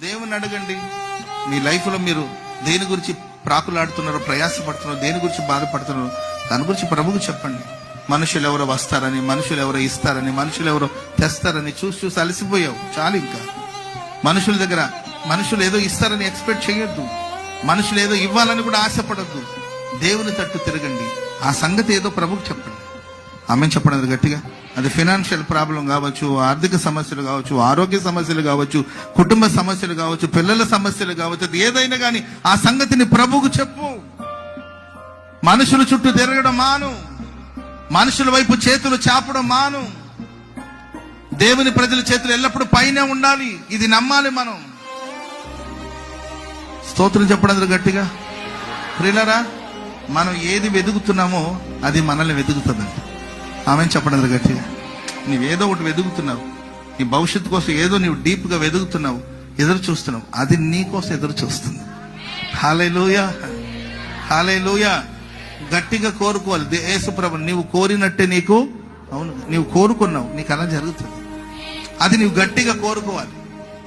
దేవుని అడగండి. మీ లైఫ్లో మీరు దేని గురించి ప్రాకులాడుతున్నారో, ప్రయాసపడుతున్నారో, దేని గురించి బాధపడుతున్నారో దాని గురించి ప్రభువుకు చెప్పండి. మనుషులు ఎవరో వస్తారని, మనుషులు ఎవరో ఇస్తారని, మనుషులు ఎవరో తెస్తారని చూసి అలసిపోయావు. చాలు. ఇంకా మనుషుల దగ్గర మనుషులు ఏదో ఇస్తారని ఎక్స్పెక్ట్ చేయొద్దు. మనుషులు ఏదో ఇవ్వాలని కూడా ఆశపడద్దు. దేవుని తట్టు తిరగండి. ఆ సంగతి ఏదో ప్రభువుకు చెప్పండి. ఆమె చెప్పండి గట్టిగా. అది ఫైనాన్షియల్ ప్రాబ్లం కావచ్చు, ఆర్థిక సమస్యలు కావచ్చు, ఆరోగ్య సమస్యలు కావచ్చు, కుటుంబ సమస్యలు కావచ్చు, పిల్లల సమస్యలు కావచ్చు, ఏదైనా కానీ ఆ సంగతిని ప్రభువుకు చెప్పు. మనుషుల చుట్టూ తిరగడం మాను. మనుషుల వైపు చేతులు చాపడం మాను. దేవుని ప్రజల చేతులు ఎల్లప్పుడూ పైనే ఉండాలి. ఇది నమ్మాలి మనం. స్తోత్రం చెప్పడం గట్టిగా. ప్రియులారా, మనం ఏది వెతుకుతున్నామో అది మనల్ని వెతుకుతుందండి. ఆమె చెప్పడం గట్టిగా. నీవేదో ఒకటి వెతుకుతున్నావు, నీ భవిష్యత్తు కోసం ఏదో నీవు డీప్ గా వెతుకుతున్నావు, ఎదురు చూస్తున్నావు, అది నీ కోసం ఎదురు చూస్తుంది. హల్లెలూయా, హల్లెలూయా. గట్టిగా కోరుకోవాలి. యేసుప్రభు నీవు కోరినట్టే నీకు, అవును నీవు కోరుకున్నావు, నీకు అలా జరుగుతుంది. అది నీవు గట్టిగా కోరుకోవాలి.